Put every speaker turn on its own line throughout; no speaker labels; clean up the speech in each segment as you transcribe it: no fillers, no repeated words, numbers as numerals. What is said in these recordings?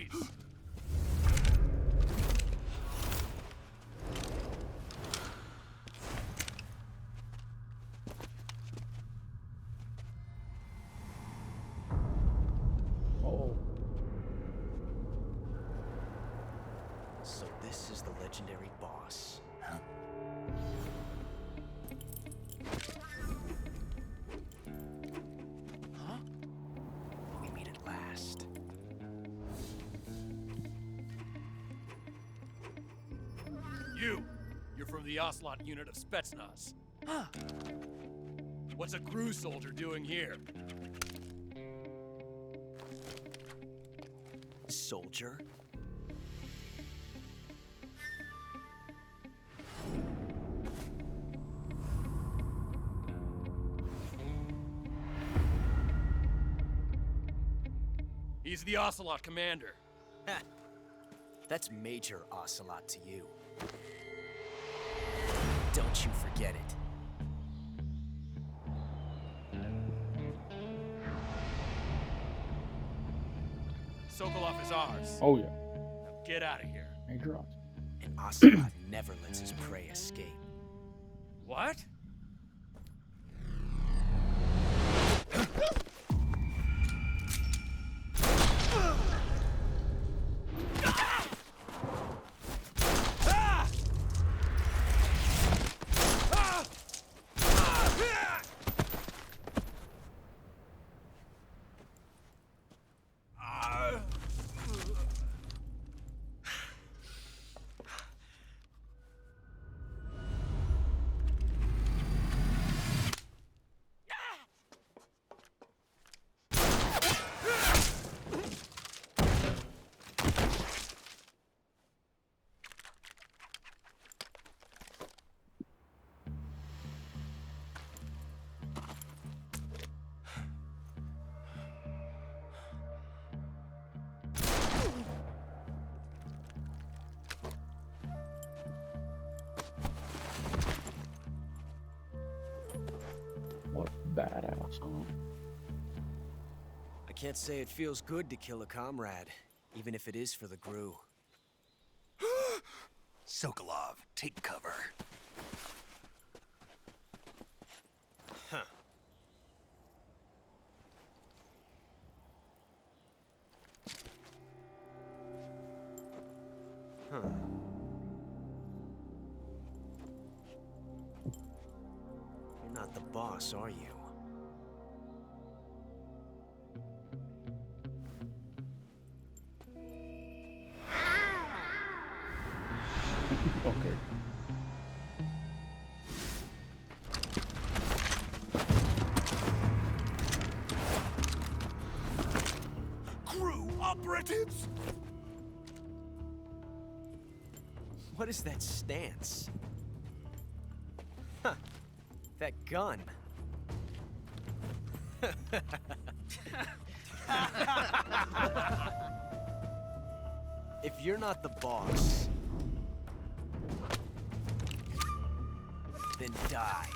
Freeze!
Oh.
So this is the legendary boss.
Huh?
Huh? We meet at last.
You're from the Ocelot unit of Spetsnaz. Huh. What's a GRU soldier doing here?
Soldier?
He's the Ocelot commander.
Ha! That's Major Ocelot to you. Don't you forget it.
Sokolov is ours.
Oh yeah.
Now get out of here.
Major odds.
And Ocelot never lets his prey escape.
What?
What a badass, huh?
I can't say it feels good to kill a comrade, even if it is for the GRU.
Sokolov, take cover.
Huh. Huh. You're not the boss, are you?
Okay.
GRU operatives!
What is that stance? Huh. That gun. If you're not the boss, then die.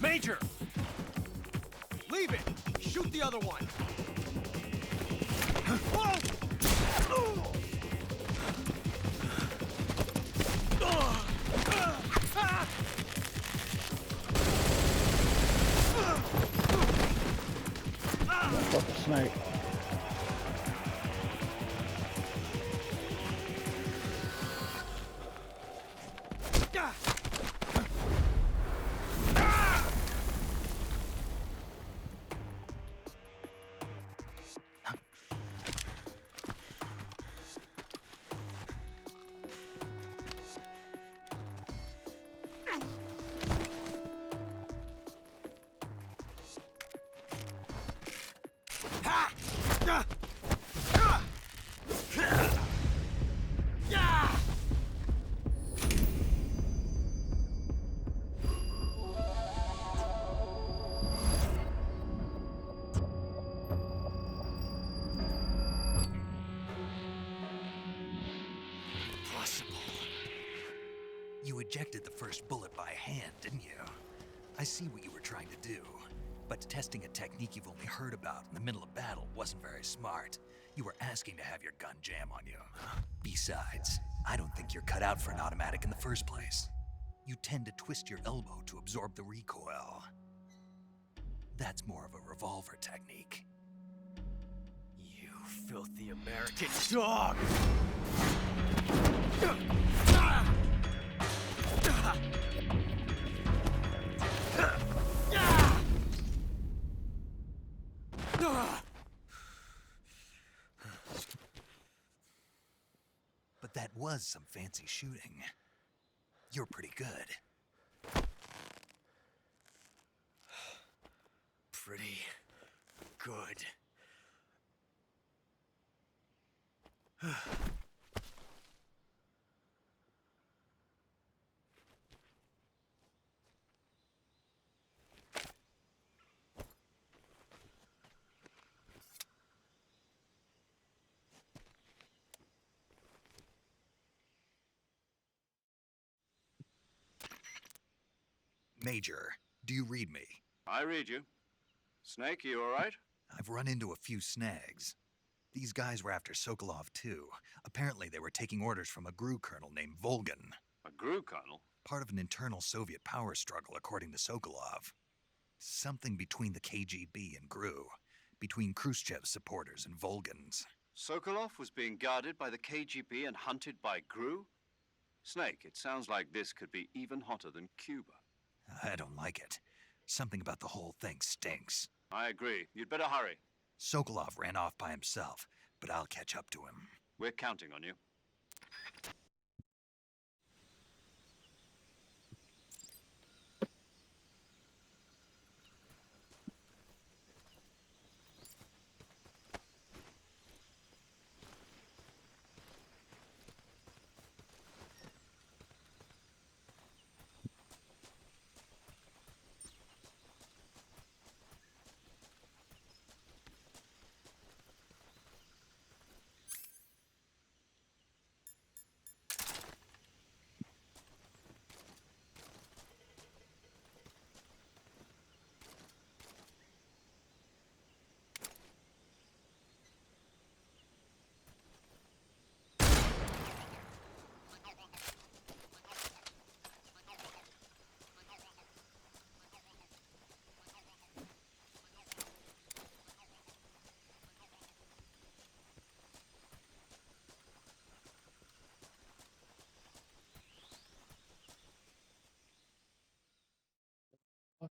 Major!
Leave it! Shoot the other one!
Fucking snipe.
You ejected the first bullet by hand, didn't you? I see what you were trying to do. But testing a technique you've only heard about in the middle of battle wasn't very smart. You were asking to have your gun jam on you. Besides, I don't think you're cut out for an automatic in the first place. You tend to twist your elbow to absorb the recoil. That's more of a revolver technique.
You filthy American dog!
But that was some fancy shooting. You're pretty good.
Pretty good.
Major, do you read me?
I read you. Snake, you all right?
I've run into a few snags. These guys were after Sokolov too. Apparently they were taking orders from a GRU colonel named Volgan.
A GRU colonel?
Part of an internal Soviet power struggle, according to Sokolov. Something between the KGB and GRU. Between Khrushchev's supporters and Volgan's.
Sokolov was being guarded by the KGB and hunted by GRU? Snake, it sounds like this could be even hotter than Cuba.
I don't like it. Something about the whole thing stinks.
I agree. You'd better hurry.
Sokolov ran off by himself, but I'll catch up to him.
We're counting on you.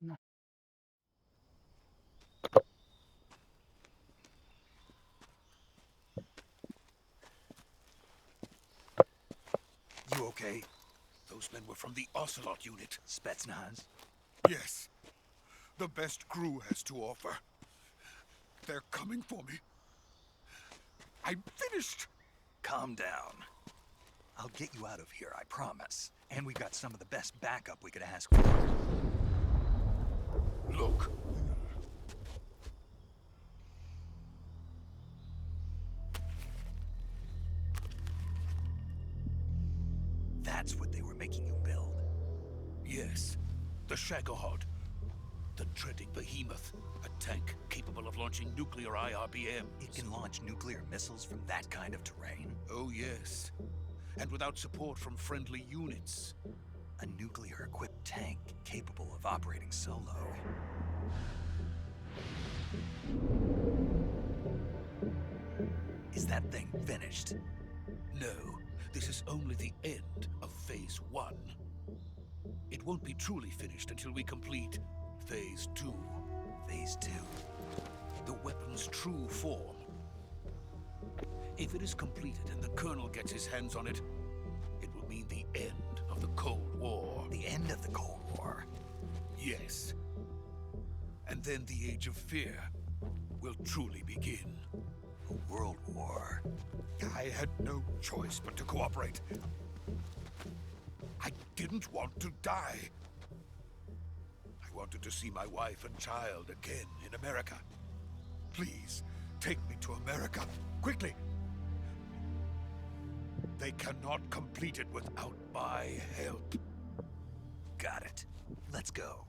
No.
You okay?
Those men were from the Ocelot unit.
Spetsnaz?
Yes. The best GRU has to offer. They're coming for me. I'm finished.
Calm down. I'll get you out of here, I promise. And we got some of the best backup we could ask for.
Look.
That's what they were making you build.
Yes. The Shagohod. The dreaded behemoth. A tank capable of launching nuclear IRBMs.
It can launch nuclear missiles from that kind of terrain?
Oh, yes. And without support from friendly units.
A nuclear-equipped tank capable of operating solo. Is that thing finished?
No, this is only the end of Phase 1. It won't be truly finished until we complete Phase 2.
Phase 2?
The weapon's true form. If it is completed and the Colonel gets his hands on it, it will mean the end of the Cold War.
The end of the Cold War?
Yes. And then the Age of Fear will truly begin.
A world war?
I had no choice but to cooperate. I didn't want to die. I wanted to see my wife and child again in America. Please, take me to America, quickly. They cannot complete it without my help.
Got it. Let's go.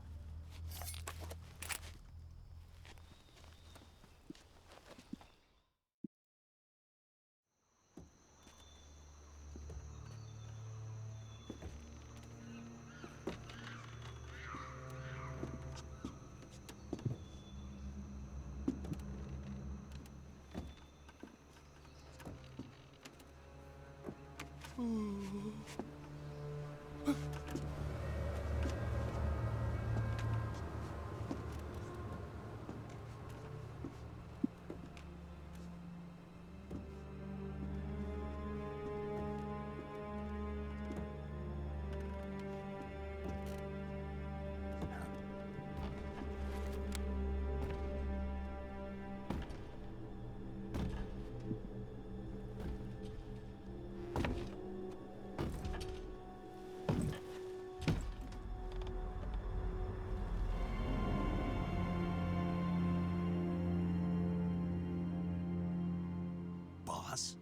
Boss?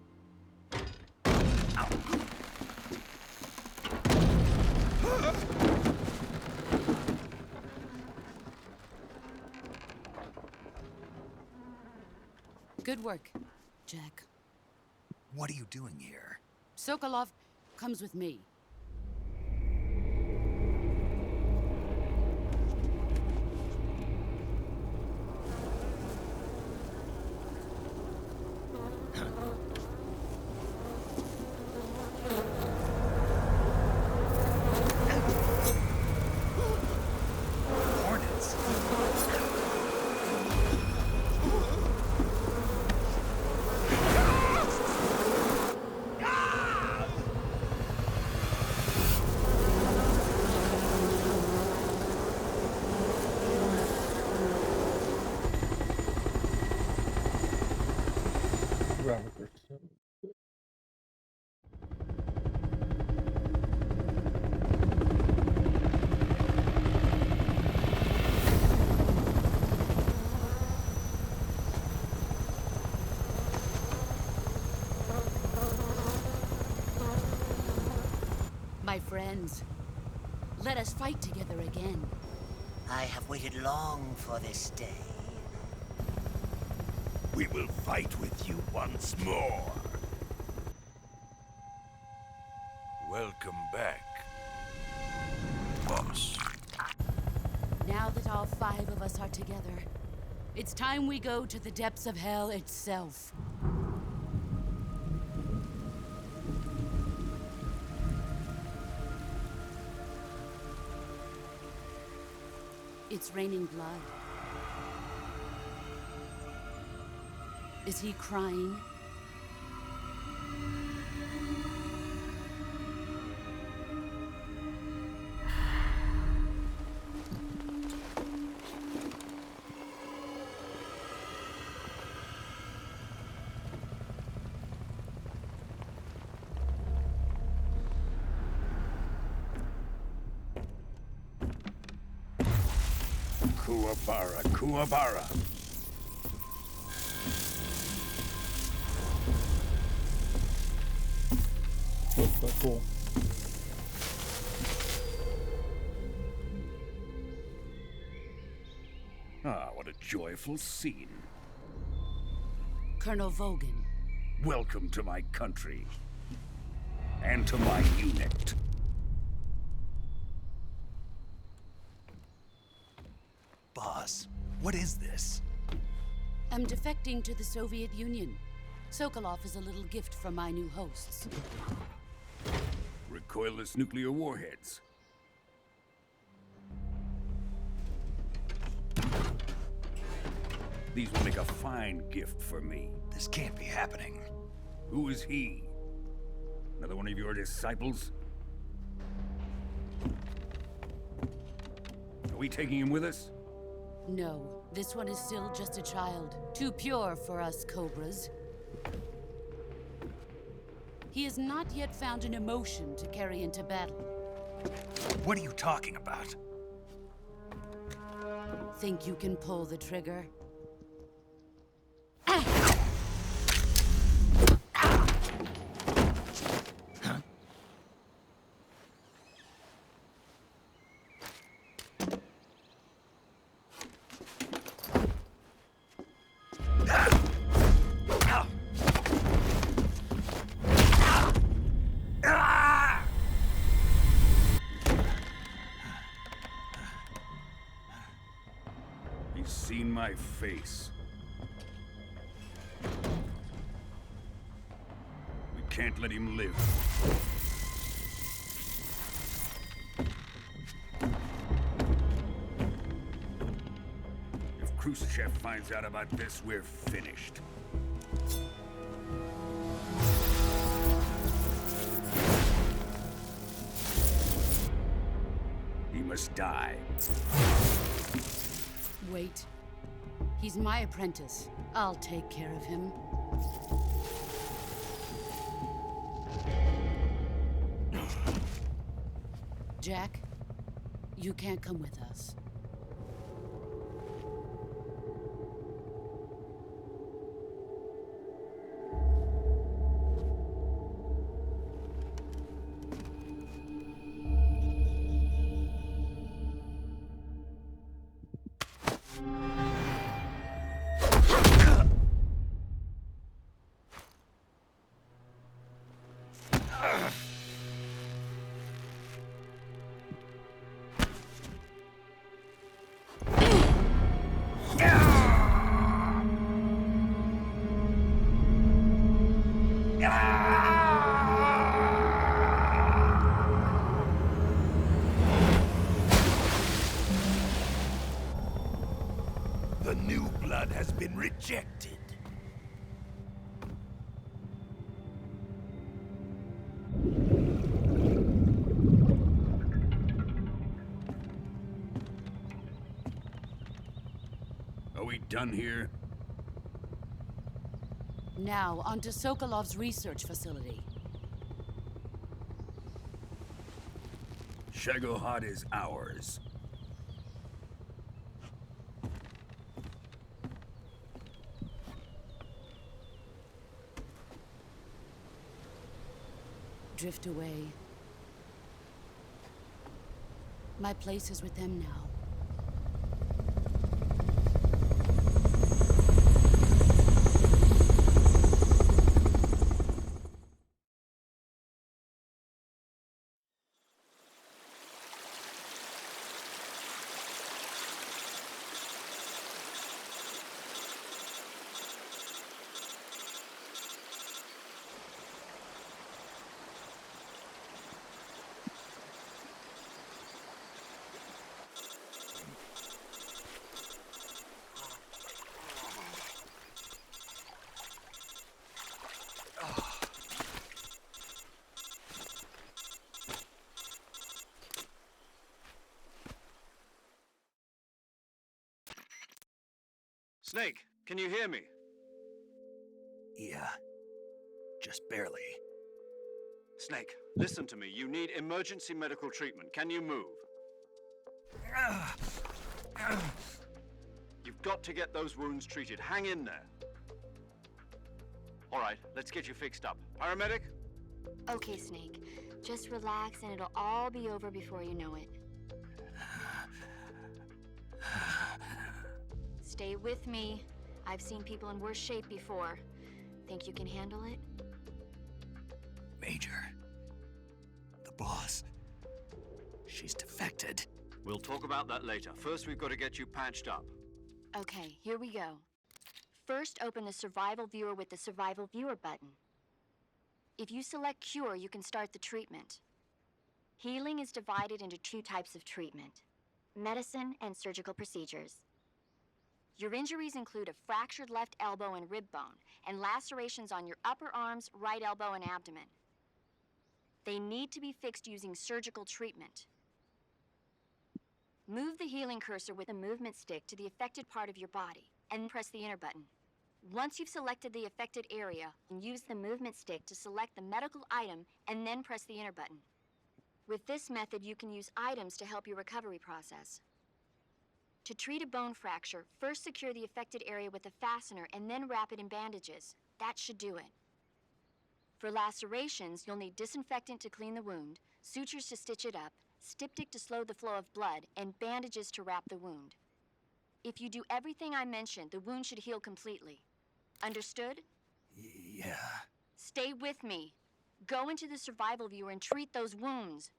Good work, Jack.
What are you doing here?
Sokolov comes with me.
Hornets?
Robert.
My friends, let us fight together again.
I have waited long for this day.
We will fight with you once more. Welcome back, boss.
Now that all 5 of us are together, it's time we go to the depths of hell itself. It's raining blood. Is he crying?
Kuwabara, Kuwabara.
Looks quite cool.
Ah, what a joyful scene.
Colonel Vogan.
Welcome to my country. And to my unit.
Boss, what is this?
I'm defecting to the Soviet Union. Sokolov is a little gift from my new hosts.
Recoilless nuclear warheads. These will make a fine gift for me.
This can't be happening.
Who is he? Another one of your disciples? Are we taking him with us?
No, this one is still just a child. Too pure for us Cobras. He has not yet found an emotion to carry into battle.
What are you talking about?
Think you can pull the trigger?
my face. We can't let him live. If Khrushchev finds out about this, we're finished. He must die.
Wait. He's my apprentice. I'll take care of him. Jack, you can't come with us.
The new blood has been rejected.
Are we done here?
Now, on to Sokolov's research facility.
Shagohod is ours.
Drift away. My place is with them now.
Snake, can you hear me?
Yeah. Just barely.
Snake, listen to me. You need emergency medical treatment. Can you move? You've got to get those wounds treated. Hang in there. All right, let's get you fixed up. Paramedic?
Okay, Snake. Just relax and it'll all be over before you know it. Stay with me. I've seen people in worse shape before. Think you can handle it?
Major. The boss. She's defected.
We'll talk about that later. First, we've got to get you patched up.
Okay, here we go. First, open the Survival Viewer with the Survival Viewer button. If you select Cure, you can start the treatment. Healing is divided into two types of treatment: medicine and surgical procedures. Your injuries include a fractured left elbow and rib bone, and lacerations on your upper arms, right elbow, and abdomen. They need to be fixed using surgical treatment. Move the healing cursor with a movement stick to the affected part of your body, and press the enter button. Once you've selected the affected area, use the movement stick to select the medical item, and then press the enter button. With this method, you can use items to help your recovery process. To treat a bone fracture, first secure the affected area with a fastener and then wrap it in bandages. That should do it. For lacerations, you'll need disinfectant to clean the wound, sutures to stitch it up, styptic to slow the flow of blood, and bandages to wrap the wound. If you do everything I mentioned, the wound should heal completely. Understood?
Yeah.
Stay with me. Go into the Survival Viewer and treat those wounds.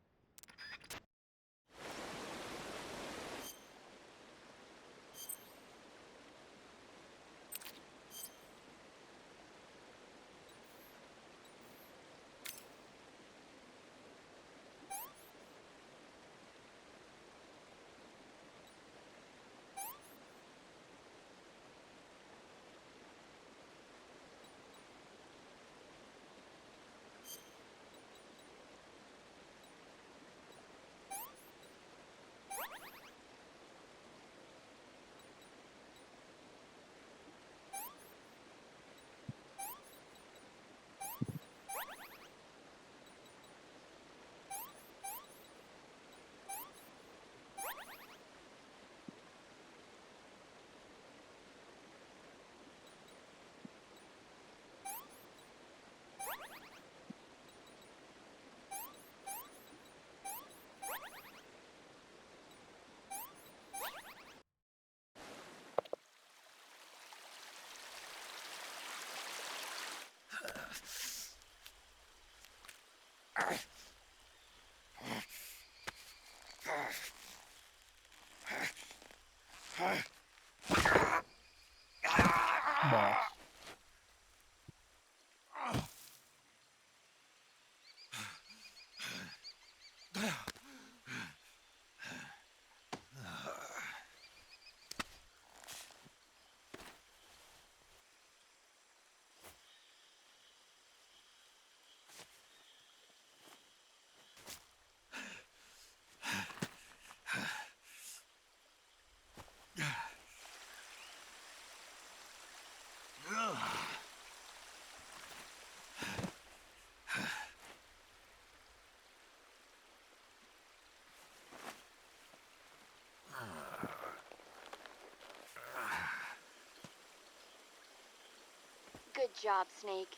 job, Snake.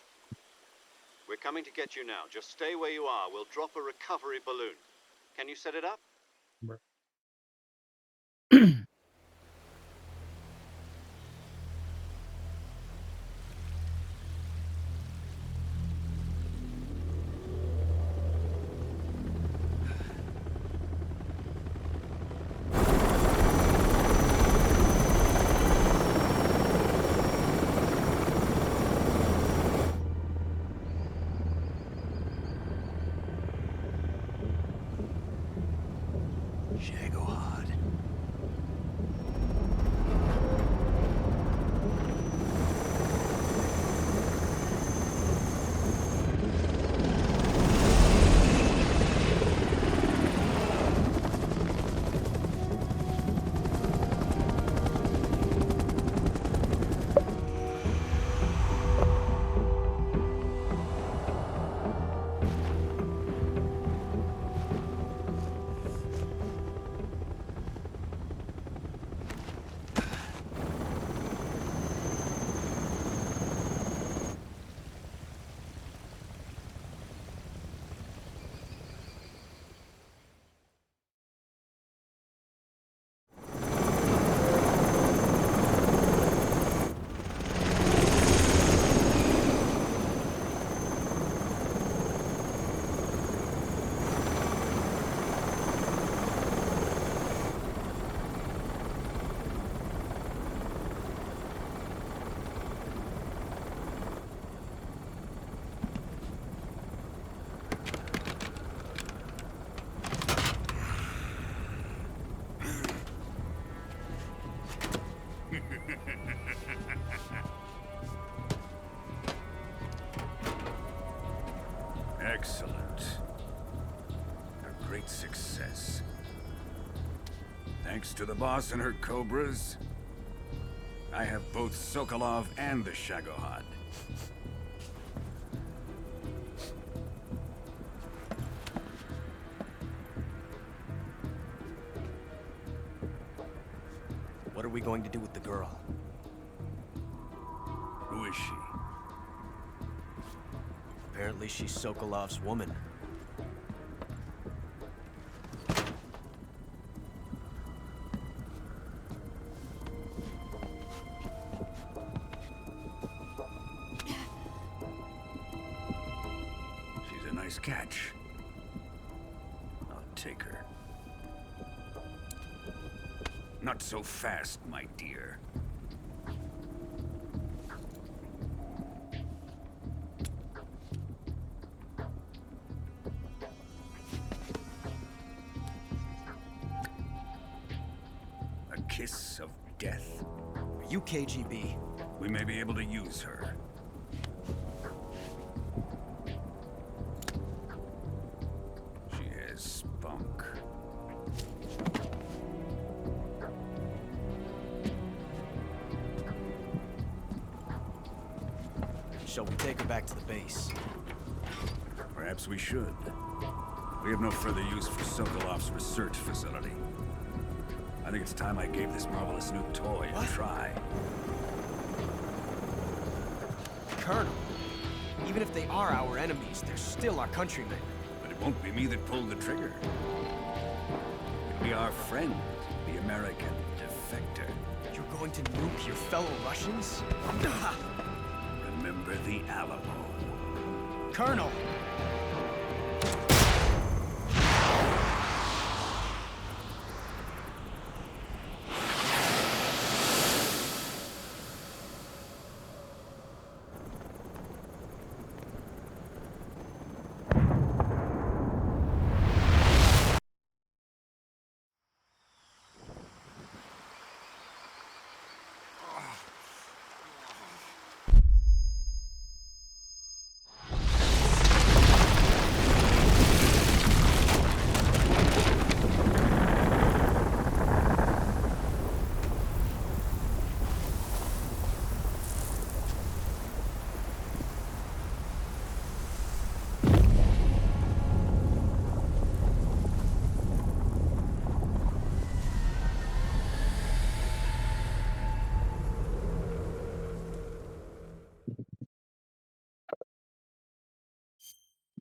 We're coming to get you now. Just stay where you are. We'll drop a recovery balloon. Can you set it up?
Shagohod.
Excellent. A great success. Thanks to the boss and her cobras, I have both Sokolov and the Shagohod.
What are we going to do with the girl?
Who is she?
Apparently she's Sokolov's woman.
She's a nice catch. I'll take her. Not so fast, my dear. A kiss of death.
Are you KGB?
We may be able to use her. She has spunk.
Shall we take her back to the base?
Perhaps we should. We have no further use for Sokolov's research facility. I think it's time I gave this marvelous new toy a try.
Colonel, even if they are our enemies, they're still our countrymen.
But it won't be me that pulled the trigger. It'll be our friend, the American defector.
You're going to nuke your fellow Russians?
Remember the Alamo.
Colonel!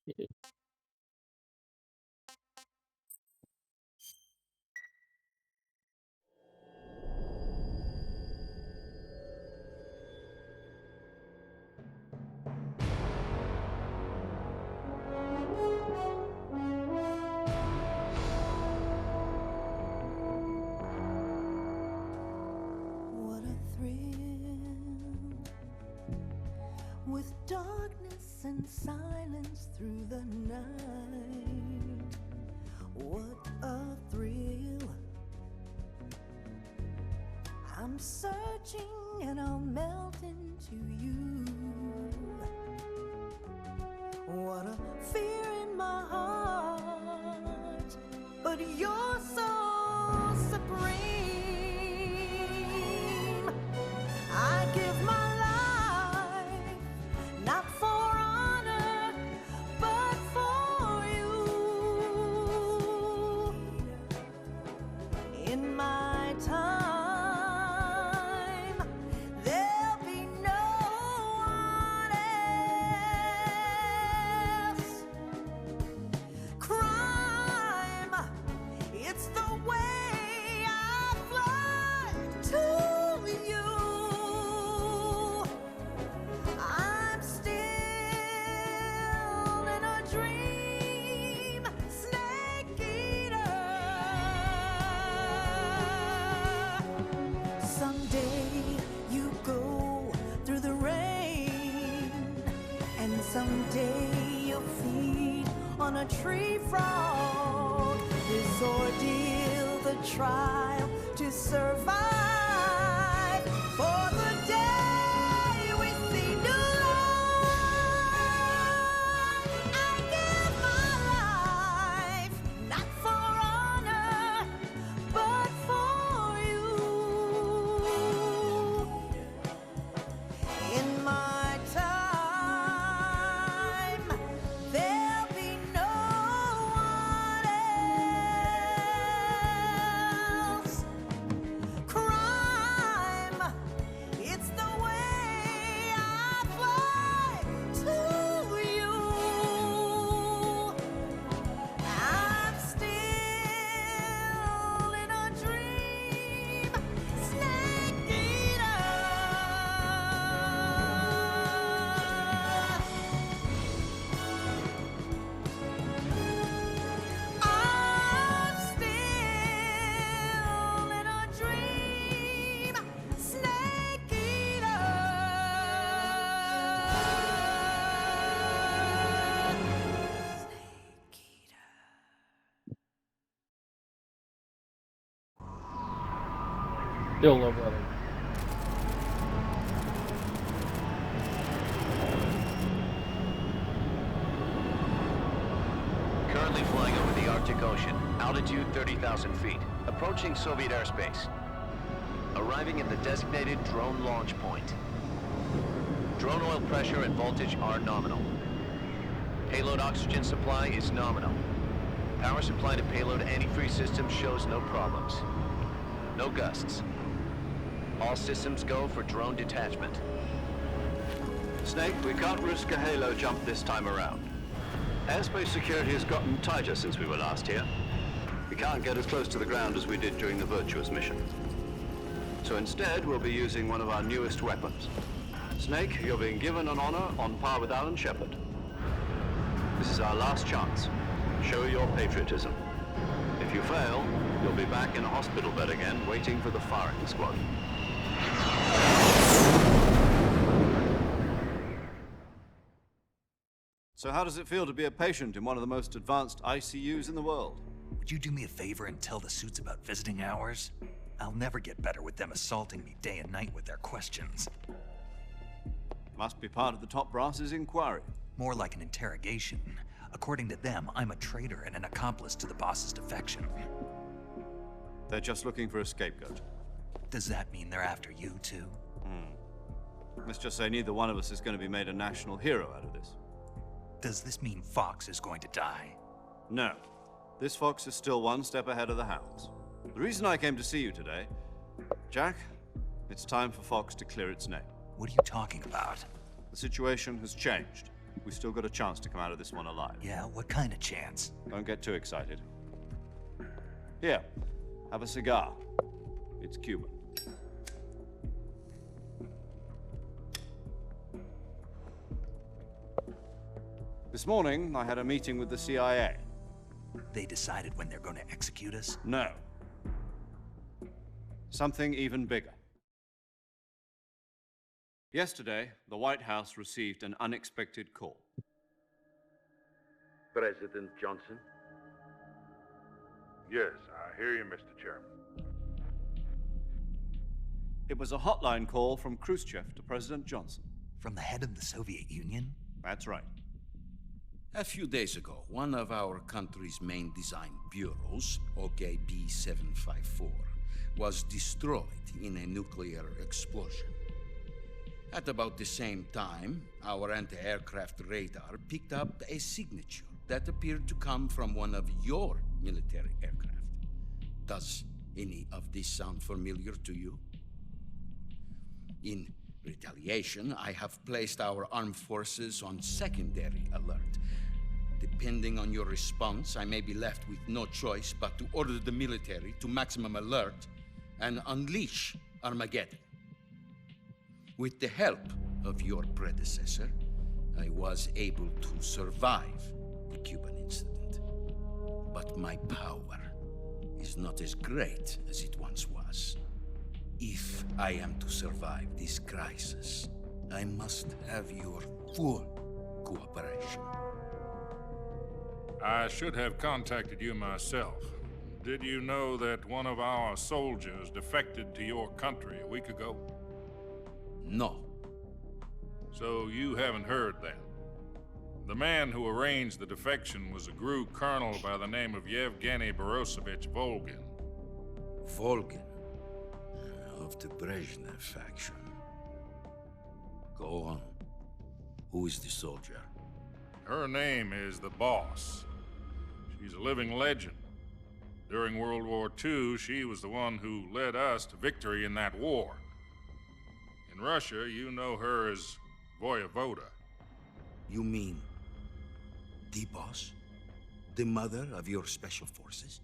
What a thrill, with darkness and silence through the night. What a thrill. I'm searching and I'll melt into you. What a fear in my heart, but you're so supreme. I give my life, not for honor, but for you. In my time, there'll be no one else. Crime, it's the way I fly to you. I'm still in a dream, snake eater. Someday you go through the rain, and someday you'll feed on a tree frog. This ordeal, the trial to survive, for the day we see new light. I give my life, not for honor, but for you. In my time, there'll be no one else. Crime, it's the way I fly to you. I'm still in a dream, snake eater. I'm still in a dream, snake eater. Snake eater.
Still love running.
Currently flying over the Arctic Ocean, altitude 30,000 feet, approaching Soviet airspace. Arriving at the designated drone launch point. Drone oil pressure and voltage are nominal. Payload oxygen supply is nominal. Power supply to payload antifreeze system shows no problems. No gusts. All systems go for drone detachment.
Snake, we can't risk a halo jump this time around. Airspace security has gotten tighter since we were last here. We can't get as close to the ground as we did during the Virtuous mission. So instead, we'll be using one of our newest weapons. Snake, you're being given an honor on par with Alan Shepard. This is our last chance. Show your patriotism. If you fail, you'll be back in a hospital bed again, waiting for the firing squad. So how does it feel to be a patient in one of the most advanced ICUs in the world?
Would you do me a favor and tell the suits about visiting hours? I'll never get better with them assaulting me day and night with their questions.
Must be part of the top brass's inquiry.
More like an interrogation. According to them, I'm a traitor and an accomplice to the boss's defection.
They're just looking for a scapegoat.
Does that mean they're after you too?
Let's just say neither one of us is going to be made a national hero out of this.
Does this mean Fox is going to die?
No. This fox is still one step ahead of the hounds. The reason I came to see you today, Jack, it's time for Fox to clear its name.
What are you talking about?
The situation has changed. we've still got a chance to come out of this one alive.
Yeah, what kind of chance?
Don't get too excited. Here, have a cigar. It's Cuban. This morning, I had a meeting with the CIA.
They decided when they're going to execute us?
No. Something even bigger. Yesterday, the White House received an unexpected call.
President Johnson?
Yes, I hear you, Mr. Chairman.
It was a hotline call from Khrushchev to President Johnson.
From the head of the Soviet Union?
That's right.
A few days ago, one of our country's main design bureaus, OKB 754, was destroyed in a nuclear explosion. At about the same time, our anti-aircraft radar picked up a signature that appeared to come from one of your military aircraft. Does any of this sound familiar to you? In retaliation, I have placed our armed forces on secondary alert. Depending on your response, I may be left with no choice but to order the military to maximum alert and unleash Armageddon. With the help of your predecessor, I was able to survive the Cuban incident. But my power is not as great as it once was. If I am to survive this crisis, I must have your full cooperation.
I should have contacted you myself. Did you know that one of our soldiers defected to your country a week ago?
No.
So you haven't heard then. The man who arranged the defection was a GRU colonel by the name of Yevgeny Borisovich Volgin.
Volgin? Of the Brezhnev faction. Go on. Who is the soldier?
Her name is the Boss. She's a living legend. During World War II, she was the one who led us to victory in that war. In Russia, you know her as Voyevoda.
You mean the Boss? The mother of your special forces?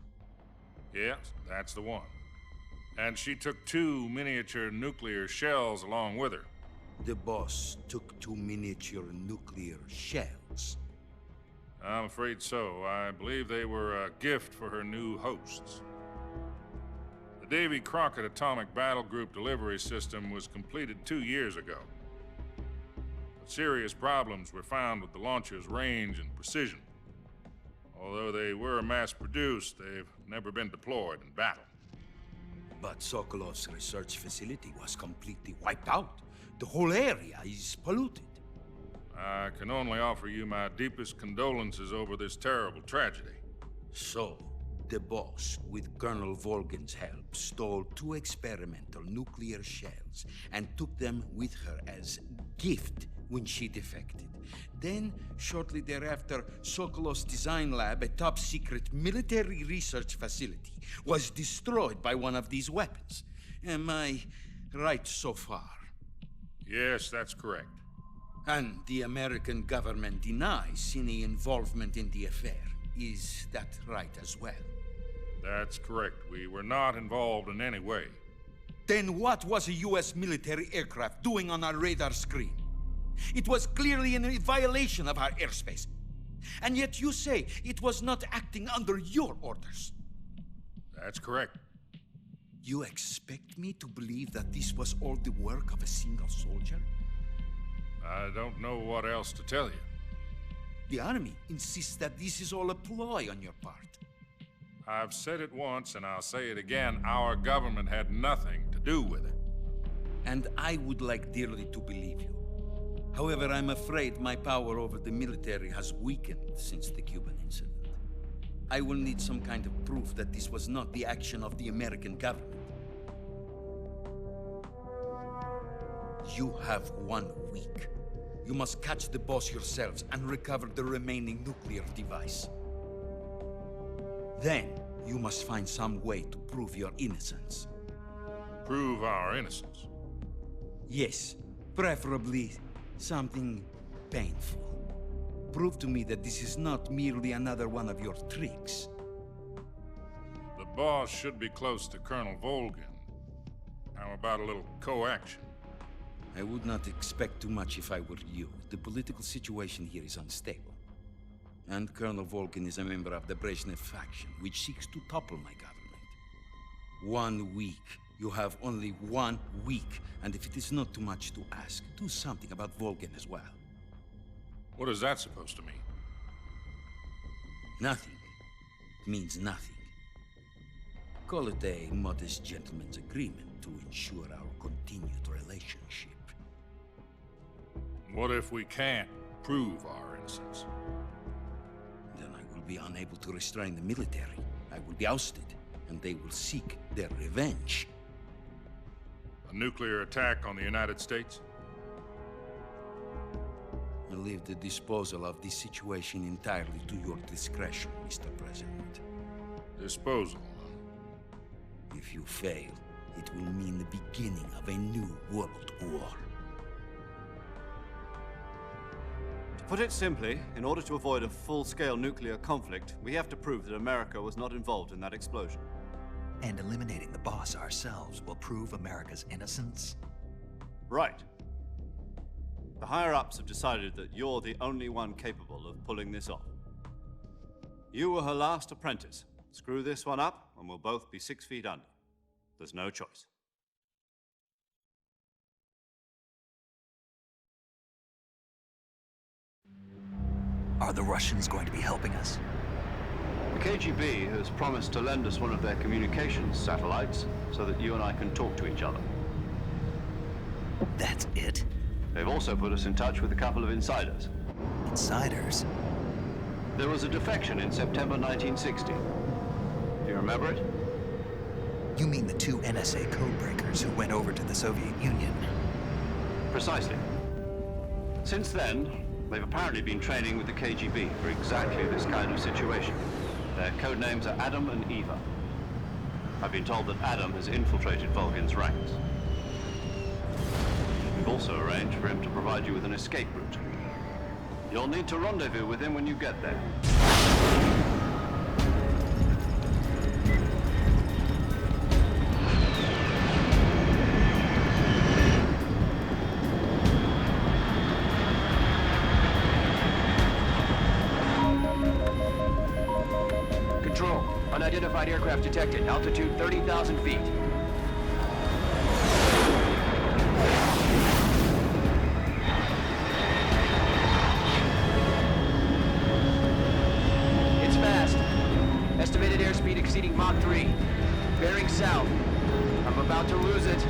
Yes, that's the one. And she took 2 miniature nuclear shells along with her.
The Boss took 2 miniature nuclear shells?
I'm afraid so. I believe they were a gift for her new hosts. The Davy Crockett Atomic Battle Group delivery system was completed 2 years ago. But serious problems were found with the launcher's range and precision. Although they were mass-produced, they've never been deployed in battle.
But Sokolov's research facility was completely wiped out. The whole area is polluted.
I can only offer you my deepest condolences over this terrible tragedy.
So, the Boss, with Colonel Volgin's help, stole 2 experimental nuclear shells and took them with her as gift when she defected. Then, shortly thereafter, Sokolov's design lab, a top-secret military research facility, was destroyed by one of these weapons. Am I right so far?
Yes, that's correct.
And the American government denies any involvement in the affair. Is that right as well?
That's correct. We were not involved in any way.
Then what was a U.S. military aircraft doing on our radar screen? It was clearly in a violation of our airspace. And yet you say it was not acting under your orders.
That's correct.
You expect me to believe that this was all the work of a single soldier?
I don't know what else to tell you.
The army insists that this is all a ploy on your part.
I've said it once and I'll say it again. Our government had nothing to do with it.
And I would like dearly to believe you. However, I'm afraid my power over the military has weakened since the Cuban incident. I will need some kind of proof that this was not the action of the American government. You have 1 week. You must catch the Boss yourselves and recover the remaining nuclear device. Then, you must find some way to prove your innocence.
Prove our innocence?
Yes, preferably something painful. Prove to me that this is not merely another one of your tricks.
The boss should be close to Colonel Volgin. How about a little co-action?
I would not expect too much if I were you. The political situation here is unstable. And Colonel Volgin is a member of the Brezhnev faction, which seeks to topple my government. 1 week. You have only 1 week. And if it is not too much to ask, do something about Volgin as well.
What is that supposed to mean?
Nothing. It means nothing. Call it a modest gentleman's agreement to ensure our continued relationship.
What if we can't prove our innocence?
Then I will be unable to restrain the military. I will be ousted, and they will seek their revenge.
A nuclear attack on the United States?
I leave the disposal of this situation entirely to your discretion, Mr. President.
Disposal?
If you fail, it will mean the beginning of a new world war.
To put it simply, in order to avoid a full-scale nuclear conflict, we have to prove that America was not involved in that explosion.
And eliminating the boss ourselves will prove America's innocence?
Right. The higher-ups have decided that you're the only one capable of pulling this off. You were her last apprentice. Screw this one up, and we'll both be 6 feet under. There's no choice.
Are the Russians going to be helping us?
The KGB has promised to lend us one of their communications satellites so that you and I can talk to each other.
That's it?
They've also put us in touch with a couple of insiders.
Insiders?
There was a defection in September 1960. Do you remember it?
You mean the 2 NSA codebreakers who went over to the Soviet Union?
Precisely. Since then, they've apparently been training with the KGB for exactly this kind of situation. Their code names are Adam and Eva. I've been told that Adam has infiltrated Volgin's ranks. We've also arranged for him to provide you with an escape route. You'll need to rendezvous with him when you get there.
Control, unidentified aircraft detected. Altitude 30,000 feet. It's fast. Estimated airspeed exceeding Mach 3. Bearing south. I'm about to lose it.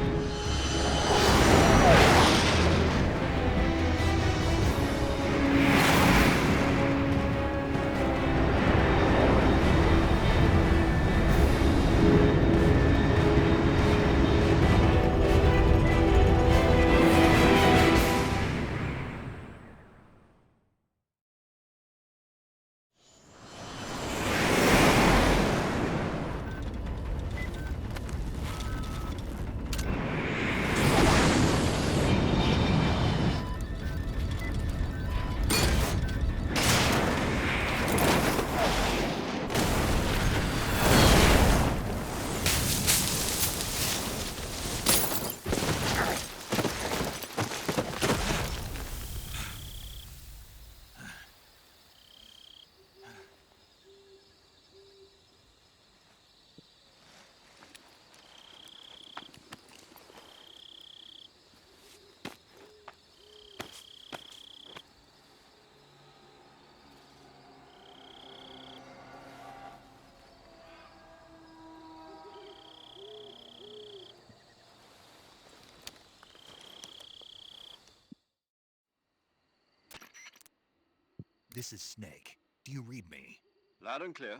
This is Snake. Do you read me?
Loud and clear.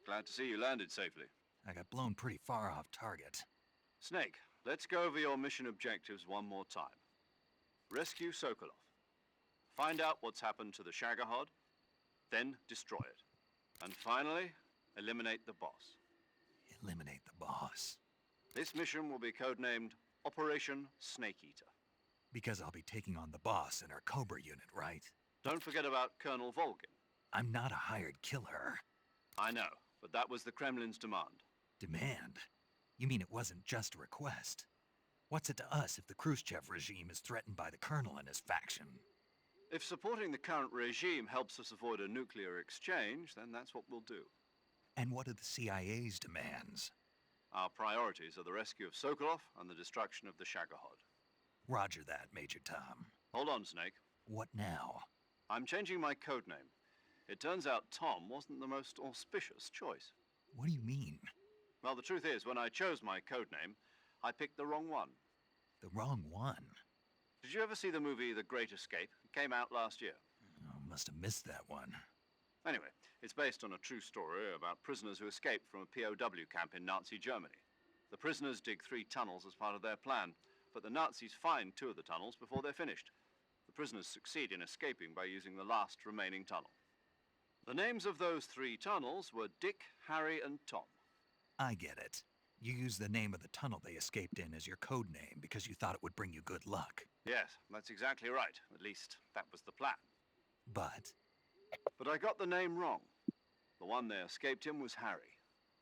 Glad to see you landed safely.
I got blown pretty far off target.
Snake, let's go over your mission objectives one more time. Rescue Sokolov. Find out what's happened to the Shagohod, then destroy it. And finally, eliminate the boss.
Eliminate the boss.
This mission will be codenamed Operation Snake Eater.
Because I'll be taking on the boss in our Cobra unit, right?
Don't forget about Colonel Volgin.
I'm not a hired killer.
I know, but that was the Kremlin's demand.
Demand? You mean it wasn't just a request? What's it to us if the Khrushchev regime is threatened by the Colonel and his faction?
If supporting the current regime helps us avoid a nuclear exchange, then that's what we'll do.
And what are the CIA's demands?
Our priorities are the rescue of Sokolov and the destruction of the Shagohod.
Roger that, Major Tom.
Hold on, Snake.
What now?
I'm changing my codename. It turns out Tom wasn't the most auspicious choice.
What do you mean?
Well, the truth is, when I chose my codename, I picked the wrong one.
The wrong one?
Did you ever see the movie The Great Escape? It came out last year.
Oh, must have missed that one.
Anyway, it's based on a true story about prisoners who escaped from a POW camp in Nazi Germany. The prisoners dig 3 tunnels as part of their plan, but the Nazis find 2 of the tunnels before they're finished. The prisoners succeed in escaping by using the last remaining tunnel. The names of those 3 tunnels were Dick, Harry, and Tom.
I get it. You used the name of the tunnel they escaped in as your code name because you thought it would bring you good luck.
Yes, that's exactly right. At least, that was the plan.
But
I got the name wrong. The one they escaped in was Harry.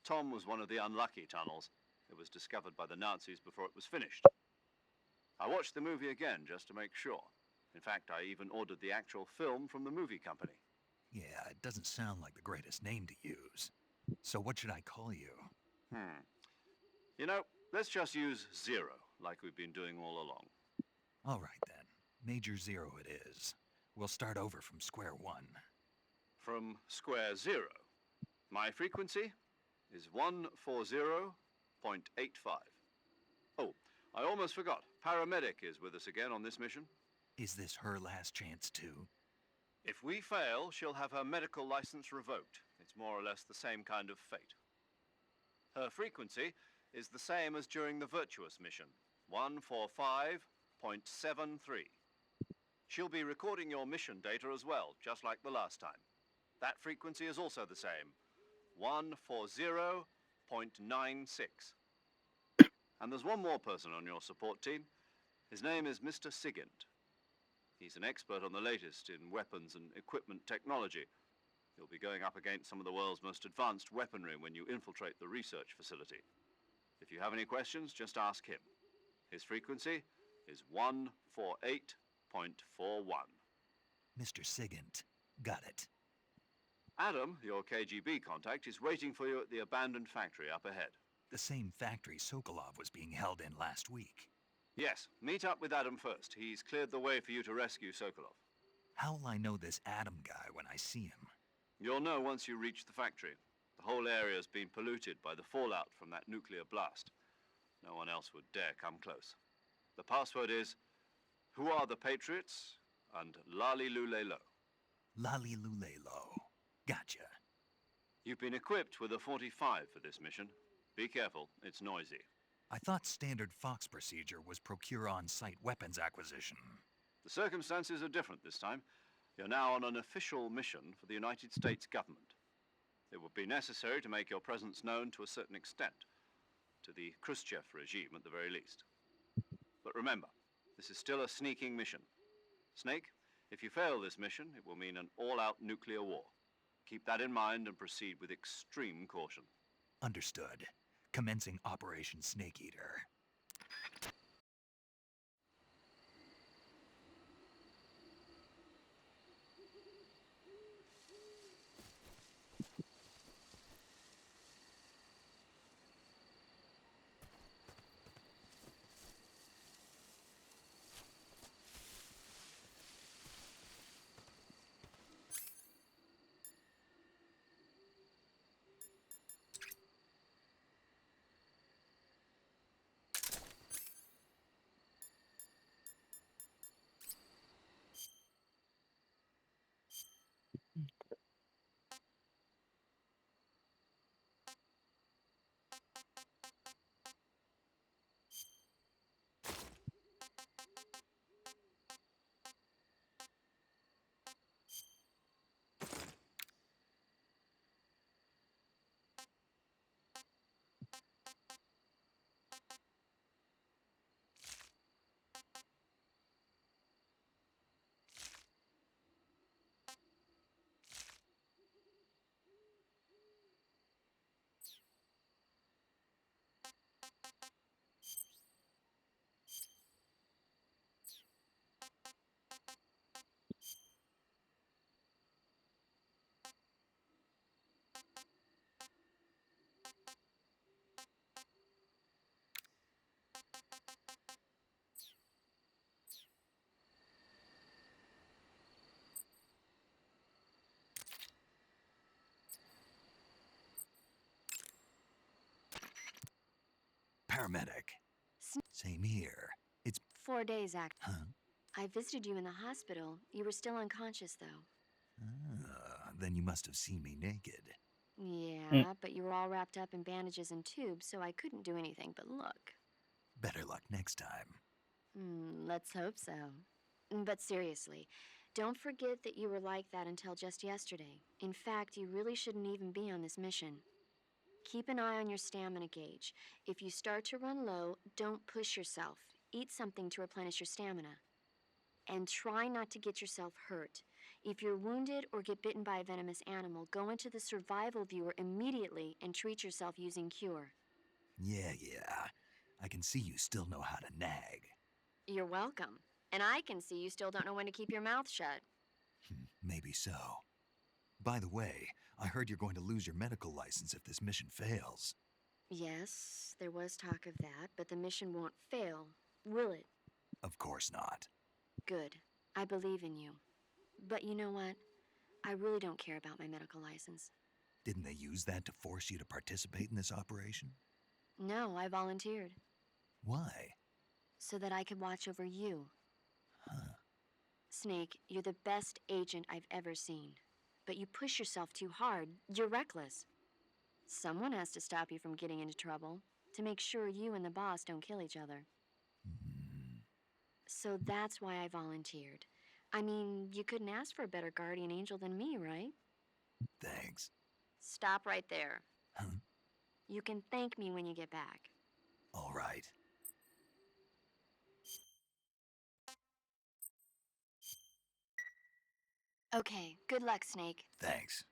Tom was one of the unlucky tunnels. It was discovered by the Nazis before it was finished. I watched the movie again just to make sure. In fact, I even ordered the actual film from the movie company.
yeah, it doesn't sound like the greatest name to use. So what should I call you?
You know, let's just use Zero, like we've been doing all along.
All right then. Major Zero it is. We'll start over from square one.
From square 0. My frequency is 140.85. Oh, I almost forgot. Paramedic is with us again on this mission.
Is this her last chance too?
If we fail, she'll have her medical license revoked. It's more or less the same kind of fate. Her frequency is the same as during the Virtuous mission, 145.73. She'll be recording your mission data as well, just like the last time. That frequency is also the same, 140.96. And there's one more person on your support team. His name is Mr. Sigint. He's an expert on the latest in weapons and equipment technology. You'll be going up against some of the world's most advanced weaponry when you infiltrate the research facility. If you have any questions, just ask him. His frequency is 148.41.
Mr. Sigint. Got it.
Adam, your KGB contact, is waiting for you at the abandoned factory up ahead.
The same factory Sokolov was being held in last week.
Yes, meet up with Adam first. He's cleared the way for you to rescue Sokolov.
How will I know this Adam guy when I see him?
You'll know once you reach the factory. The whole area's been polluted by the fallout from that nuclear blast. No one else would dare come close. The password is, "Who are the Patriots?" and Lali Lule Lo.
Lali Lule Lo. Gotcha.
You've been equipped with a 45 for this mission. Be careful, it's noisy.
I thought standard Fox procedure was procure on-site weapons acquisition.
The circumstances are different this time. You're now on an official mission for the United States government. It would be necessary to make your presence known to a certain extent, to the Khrushchev regime at the very least. But remember, this is still a sneaking mission. Snake, if you fail this mission, it will mean an all-out nuclear war. Keep that in mind and proceed with extreme caution.
Understood. Commencing Operation Snake Eater. paramedic. Same here. It's
4 days, act.
Huh?
I visited you in the hospital. You were still unconscious, though.
Then you must have seen me naked.
Yeah, but you were all wrapped up in bandages and tubes, so I couldn't do anything but look.
Better luck next time.
Let's hope so. But seriously, don't forget that you were like that until just yesterday. In fact, you really shouldn't even be on this mission. Keep an eye on your stamina gauge. If you start to run low, don't push yourself. Eat something to replenish your stamina. And try not to get yourself hurt. If you're wounded or get bitten by a venomous animal, go into the survival viewer immediately and treat yourself using Cure.
Yeah. I can see you still know how to nag.
You're welcome. And I can see you still don't know when to keep your mouth shut.
Maybe so. By the way, I heard you're going to lose your medical license if this mission fails.
Yes, there was talk of that, but the mission won't fail, will it?
Of course not.
Good. I believe in you. But you know what? I really don't care about my medical license.
Didn't they use that to force you to participate in this operation?
No, I volunteered.
Why?
So that I could watch over you.
Huh.
Snake, you're the best agent I've ever seen. But you push yourself too hard. You're reckless. Someone has to stop you from getting into trouble, to make sure you and the boss don't kill each other. So that's why I volunteered. I mean, you couldn't ask for a better guardian angel than me, right?
Thanks.
Stop right there.
Huh?
You can thank me when you get back.
All right.
Okay, good luck, Snake.
Thanks.